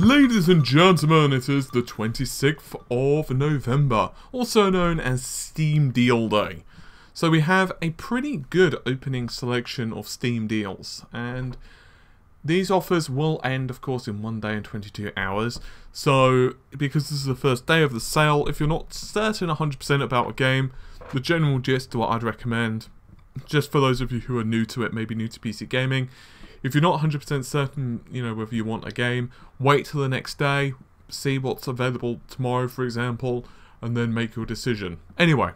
Ladies and gentlemen, it is the 26th of November, also known as Steam Deal Day. So we have a pretty good opening selection of Steam deals, and these offers will end, of course, in 1 day and 22 hours. So, because this is the first day of the sale, if you're not certain 100% about a game, the general gist of what I'd recommend, just for those of you who are new to it, maybe new to PC gaming, if you're not 100% certain, whether you want a game, wait till the next day, see what's available tomorrow, for example, and then make your decision. Anyway,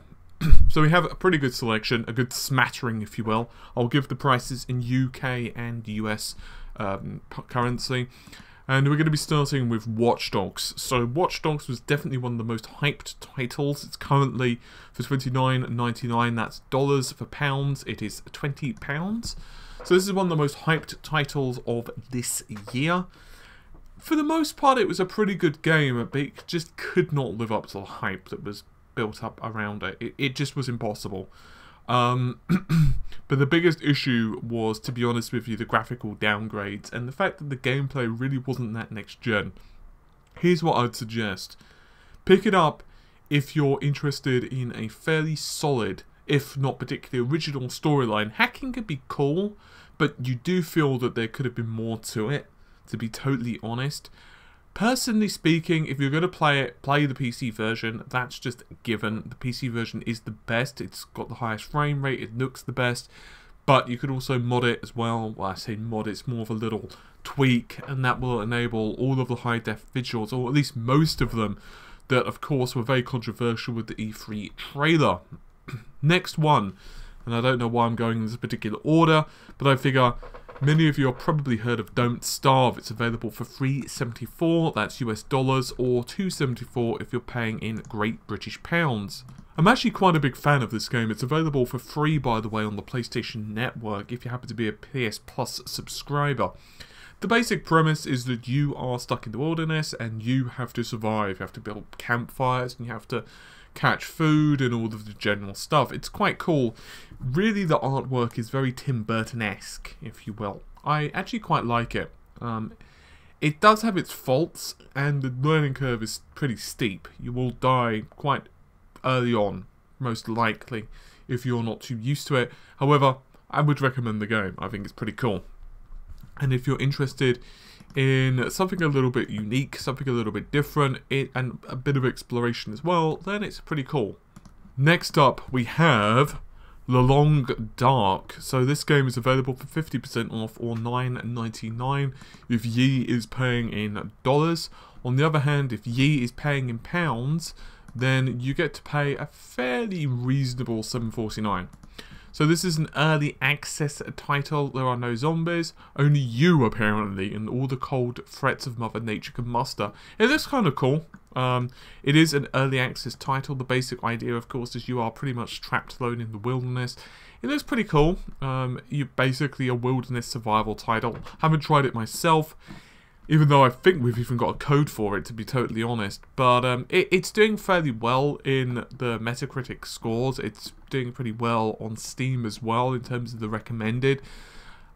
so we have a pretty good selection, a good smattering, if you will. I'll give the prices in UK and US currency. And we're going to be starting with Watch Dogs. So Watch Dogs was definitely one of the most hyped titles. It's currently for $29.99. That's dollars. For pounds, it is £20. So this is one of the most hyped titles of this year. For the most part, it was a pretty good game, but it just could not live up to the hype that was built up around it. It just was impossible. But the biggest issue was, to be honest with you, the graphical downgrades and the fact that the gameplay really wasn't that next gen. Here's what I'd suggest. Pick it up if you're interested in a fairly solid, if not particularly original storyline. Hacking could be cool, but you do feel that there could have been more to it, to be totally honest. Personally speaking, if you're going to play it, play the PC version. That's just a given. The PC version is the best. It's got the highest frame rate. It looks the best. But you could also mod it as well. Well, I say mod, it's more of a little tweak, and that will enable all of the high-def visuals, or at least most of them, that of course were very controversial with the E3 trailer. Next one, and I don't know why I'm going in this particular order, but I figure many of you have probably heard of Don't Starve. It's available for $3.74, that's US dollars, or $2.74 if you're paying in Great British Pounds. I'm actually quite a big fan of this game. It's available for free, by the way, on the PlayStation Network if you happen to be a PS Plus subscriber. The basic premise is that you are stuck in the wilderness and you have to survive. You have to build campfires and you have to catch food and all of the general stuff. It's quite cool. Really, the artwork is very Tim Burton-esque, if you will. I actually quite like it. It does have its faults, and the learning curve is pretty steep. You will die quite early on, most likely, if you're not too used to it. However, I would recommend the game. I think it's pretty cool. And if you're interested in something a little bit unique, something a little bit different, and a bit of exploration as well, then it's pretty cool. Next up, we have The Long Dark. So this game is available for 50% off, or $9.99 if Yi is paying in dollars. On the other hand, if Yi is paying in pounds, then you get to pay a fairly reasonable $7.49. So this is an early access title. There are no zombies, only you apparently, and all the cold threats of Mother Nature can muster. It looks kind of cool. It is an early access title. The basic idea, of course, is you are pretty much trapped alone in the wilderness. It looks pretty cool. You're basically a wilderness survival title. Haven't tried it myself, even though I think we've even got a code for it, to be totally honest. But it's doing fairly well in the Metacritic scores. It's doing pretty well on Steam as well in terms of the recommended.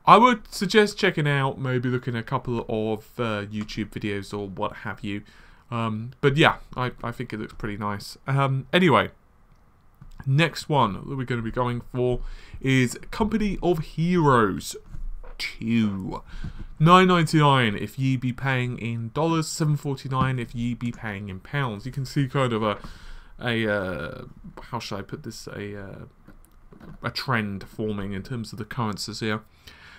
I would suggest checking out, maybe looking at a couple of YouTube videos or what have you. But yeah, I think it looks pretty nice. Anyway, next one that we're going to be going for is Company of Heroes 2. $9.99 if ye be paying in dollars, $7.49 if ye be paying in pounds. You can see kind of a how should I put this, a trend forming in terms of the currencies here.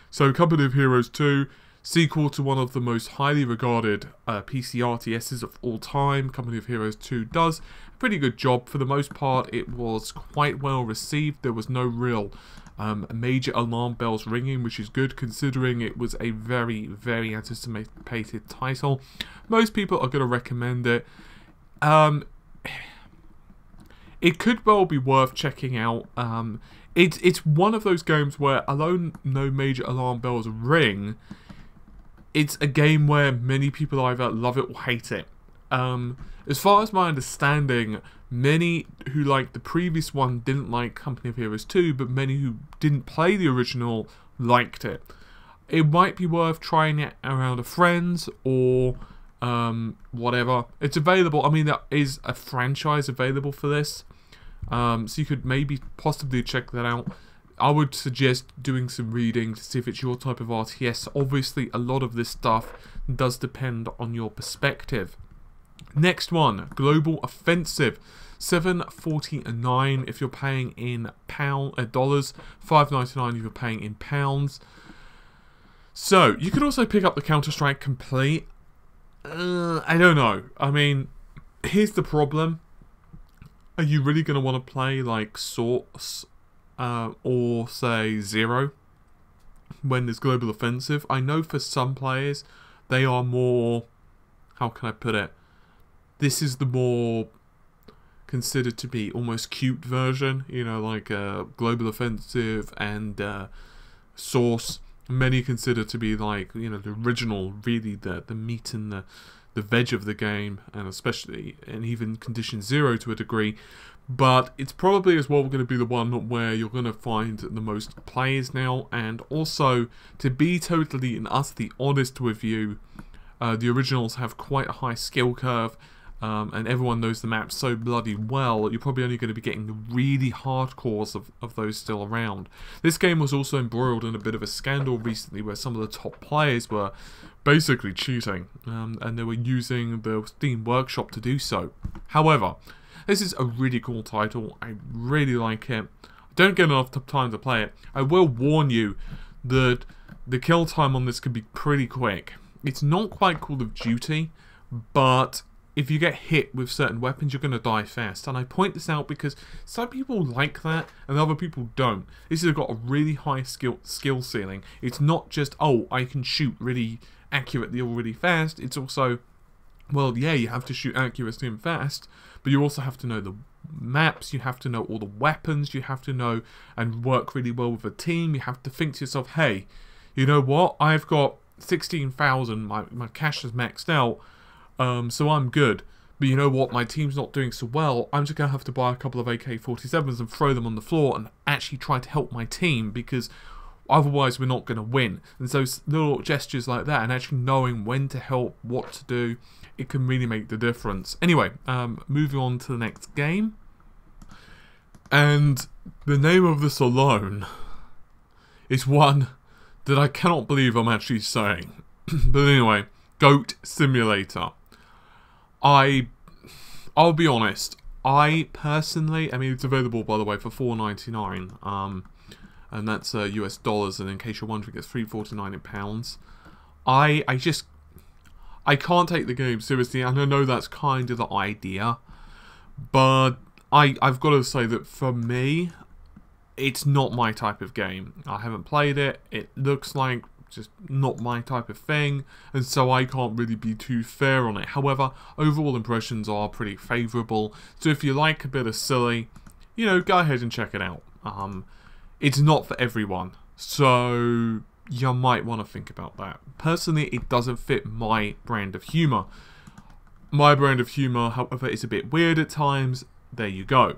So Company of Heroes 2, sequel to one of the most highly regarded PC RTSs of all time. Company of Heroes 2 does a pretty good job. For the most part, it was quite well received. There was no real major alarm bells ringing, which is good considering it was a very, very anticipated title. Most people are going to recommend it. It could well be worth checking out. It's one of those games where, although no major alarm bells ring, it's a game where many people either love it or hate it. As far as my understanding, many who liked the previous one didn't like Company of Heroes 2, but many who didn't play the original liked it. It might be worth trying it around a friend's, or whatever. It's available. I mean, there is a franchise available for this. So you could maybe possibly check that out. I would suggest doing some reading to see if it's your type of RTS. Obviously, a lot of this stuff does depend on your perspective. Next one, Global Offensive. $7.49 if you're paying in dollars, $5.99 if you're paying in pounds. So you could also pick up the Counter-Strike Complete. I don't know. I mean, here's the problem. Are you really going to want to play like Source or say Zero when there's Global Offensive? I know for some players they are more, how can I put it? This is the more considered to be almost cute version, you know, like Global Offensive and Source. Many consider to be like, you know, the original, really the meat and the veg of the game, and especially and even Condition Zero to a degree. But it's probably as well going to be the one where you're going to find the most players now, and also to be totally and utterly honest with you, the originals have quite a high skill curve. And everyone knows the map so bloody well, you're probably only going to be getting the really hardcores of those still around. This game was also embroiled in a bit of a scandal recently where some of the top players were basically cheating, and they were using the Steam Workshop to do so. However, this is a really cool title. I really like it. I don't get enough time to play it. I will warn you that the kill time on this can be pretty quick. It's not quite Call of Duty, but if you get hit with certain weapons, you're going to die fast. And I point this out because some people like that and other people don't. This has got a really high skill ceiling. It's not just, oh, I can shoot really accurately or really fast. It's also, well, yeah, you have to shoot accurately and fast, but you also have to know the maps, you have to know all the weapons, you have to know and work really well with a team. You have to think to yourself, hey, you know what? I've got 16,000, my cash is maxed out. So I'm good, but you know what, my team's not doing so well. I'm just going to have to buy a couple of AK-47s and throw them on the floor and actually try to help my team, because otherwise we're not going to win. And so little gestures like that and actually knowing when to help, what to do, it can really make the difference. Anyway, moving on to the next game. And the name of this alone is one that I cannot believe I'm actually saying. But anyway, Goat Simulator. I'll be honest, I personally, I mean, it's available by the way for $4.99, and that's US dollars, and in case you're wondering, it's $3.49 in pounds. I can't take the game seriously, and I know that's kind of the idea, but I've got to say that for me, it's not my type of game. I haven't played it. It looks like just not my type of thing, and so I can't really be too fair on it. However, overall impressions are pretty favourable, so if you like a bit of silly, you know, go ahead and check it out. It's not for everyone, so you might want to think about that. Personally, it doesn't fit my brand of humour. My brand of humour, however, is a bit weird at times. There you go.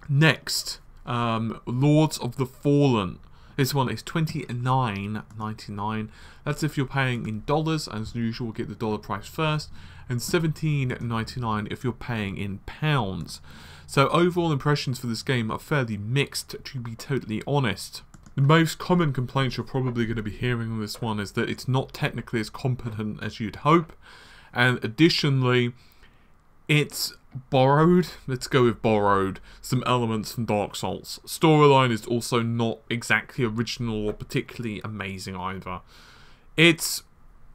Next, Lords of the Fallen. This one is $29.99. That's if you're paying in dollars, and as usual, we'll get the dollar price first, and $17.99 if you're paying in pounds. So overall impressions for this game are fairly mixed, to be totally honest. The most common complaints you're probably going to be hearing on this one is that it's not technically as competent as you'd hope, and additionally, it's borrowed, let's go with borrowed, some elements from Dark Souls. Storyline is also not exactly original or particularly amazing either. It's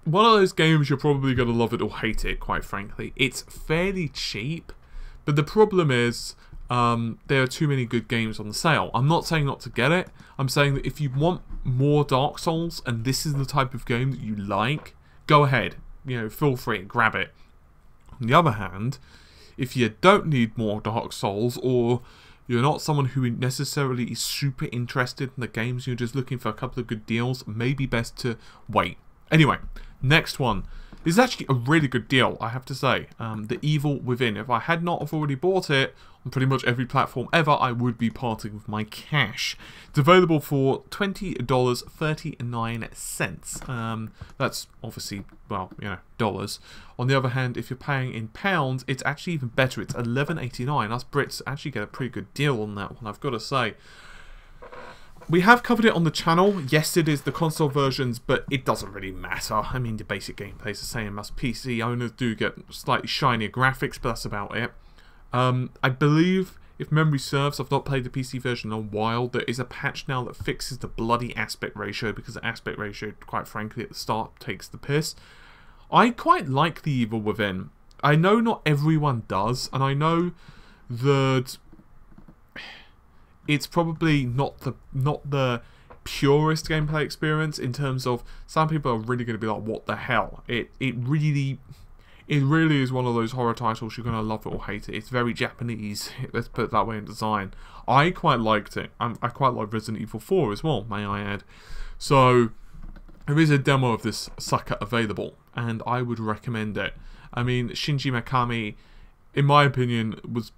one of those games you're probably going to love it or hate it, quite frankly. It's fairly cheap, but the problem is there are too many good games on the sale. I'm not saying not to get it, I'm saying that if you want more Dark Souls and this is the type of game that you like, go ahead, you know, feel free, grab it. On the other hand, if you don't need more Dark Souls, or you're not someone who necessarily is super interested in the games, you're just looking for a couple of good deals, maybe best to wait. Anyway, next one. is actually a really good deal, I have to say. The Evil Within. If I had not have already bought it on pretty much every platform ever, I would be parting with my cash. It's available for $20.39. That's obviously, well, you know, dollars. On the other hand, if you're paying in pounds, it's actually even better. It's $11.89. Us Brits actually get a pretty good deal on that one, I've got to say. We have covered it on the channel. Yes, it is the console versions, but it doesn't really matter. I mean, the basic gameplay is the same as PC owners do get slightly shinier graphics, but that's about it. I believe, if memory serves, I've not played the PC version in a while, there is a patch now that fixes the bloody aspect ratio, because the aspect ratio, quite frankly, at the start takes the piss. I quite like The Evil Within. I know not everyone does, and I know that it's probably not the purest gameplay experience in terms of some people are really going to be like, what the hell? It really is one of those horror titles you're going to love it or hate it. It's very Japanese, let's put it that way, in design. I quite liked it. I quite like Resident Evil 4 as well, may I add. So there is a demo of this sucker available, and I would recommend it. I mean, Shinji Mikami, in my opinion, was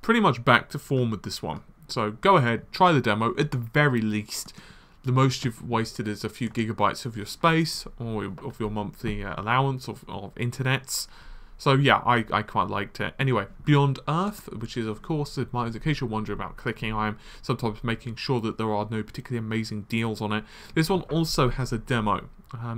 pretty much back to form with this one. So go ahead, try the demo. At the very least, the most you've wasted is a few gigabytes of your space or of your monthly allowance of internets. So yeah, I quite liked it. Anyway, Beyond Earth, which is of course, in case you're wondering about clicking, I'm sometimes making sure that there are no particularly amazing deals on it. This one also has a demo.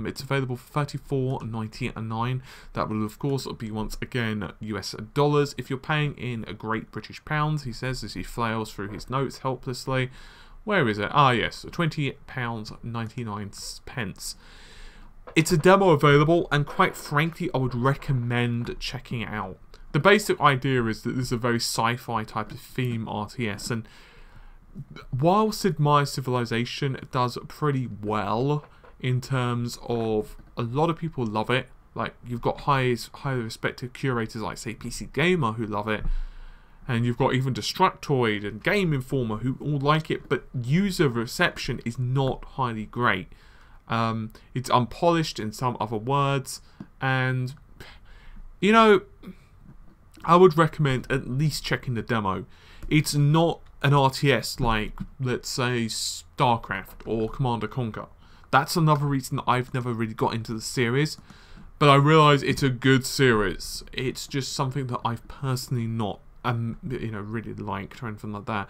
It's available for $34.99. That will of course be once again US dollars. If you're paying in a Great British Pounds, he says as he flails through his notes helplessly. Where is it? Ah yes, £20.99. It's a demo available, and quite frankly, I would recommend checking it out. The basic idea is that this is a very sci-fi type of theme RTS, and while Sid Meier's Civilization does pretty well in terms of a lot of people love it, like you've got highly respected curators like say PC Gamer who love it, and you've got even Destructoid and Game Informer who all like it, but user reception is not highly great. It's unpolished in some other words, and you know, I would recommend at least checking the demo. It's not an RTS like, let's say, StarCraft or Command & Conquer. That's another reason I've never really got into the series, but I realise it's a good series. It's just something that I've personally not, you know, really liked or anything like that.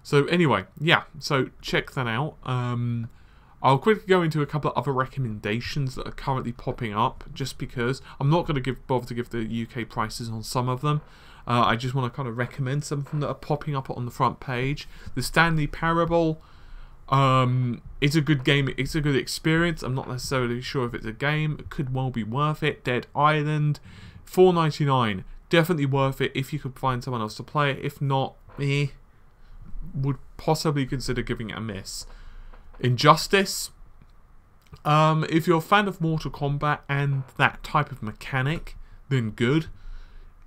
So anyway, yeah, so check that out. I'll quickly go into a couple of other recommendations that are currently popping up, just because I'm not going to bother to give the UK prices on some of them. I just want to kind of recommend something that are popping up on the front page. The Stanley Parable. It's a good game. It's a good experience. I'm not necessarily sure if it's a game. It could well be worth it. Dead Island, $4.99. Definitely worth it if you could find someone else to play it. If not, would possibly consider giving it a miss. Injustice. If you're a fan of Mortal Kombat and that type of mechanic, then good.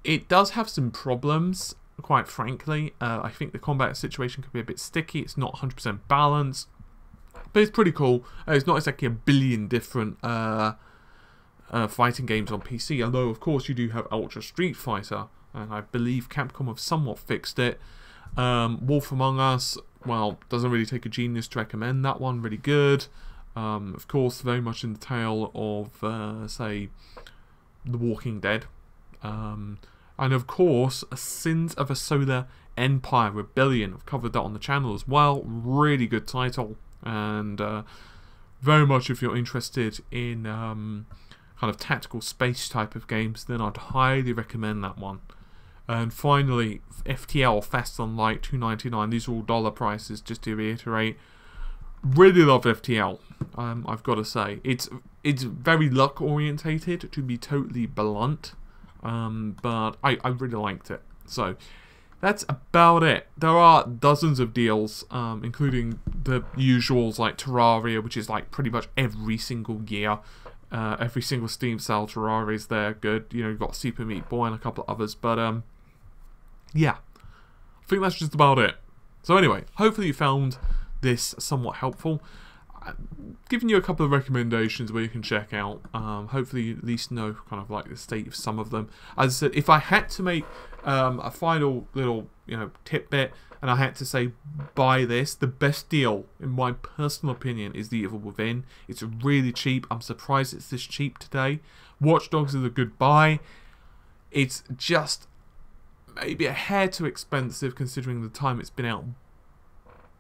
It does have some problems, quite frankly. I think the combat situation could be a bit sticky. It's not 100% balanced, but it's pretty cool. It's not exactly a billion different fighting games on PC, although of course you do have Ultra Street Fighter, and I believe Capcom have somewhat fixed it. Wolf Among Us, well, doesn't really take a genius to recommend that one. Really good. Of course, very much in the tail of, say, The Walking Dead. And of course, Sins of a Solar Empire Rebellion. I've covered that on the channel as well. Really good title. And very much if you're interested in kind of tactical space type of games, then I'd highly recommend that one. And finally, FTL, Fast and Light, $2.99. These are all dollar prices, just to reiterate. Really love FTL, I've got to say. It's very luck orientated, to be totally blunt. But I really liked it. So that's about it. There are dozens of deals, including the usuals like Terraria, which is like pretty much every single year. Every single Steam sale Terraria is there. Good. You know, you've got Super Meat Boy and a couple of others. But yeah, I think that's just about it. So anyway, hopefully you found this somewhat helpful. giving you a couple of recommendations where you can check out. Hopefully you at least know kind of like the state of some of them. As I said, if I had to make a final little tidbit, and I had to say buy this, the best deal in my personal opinion is The Evil Within. It's really cheap. I'm surprised it's this cheap today. Watch Dogs is a good buy. It's just maybe a hair too expensive considering the time it's been out,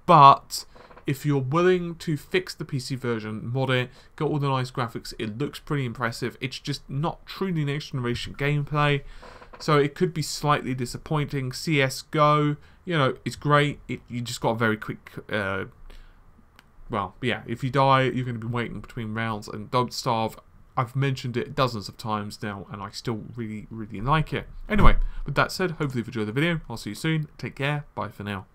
but if you're willing to fix the PC version, mod it, got all the nice graphics, it looks pretty impressive. It's just not truly next generation gameplay, so it could be slightly disappointing. CSGO, it's great. You just got a very quick, well, yeah, if you die, you're going to be waiting between rounds, and don't starve. I've mentioned it dozens of times now, and I still really, really like it. Anyway, with that said, hopefully you've enjoyed the video. I'll see you soon. Take care. Bye for now.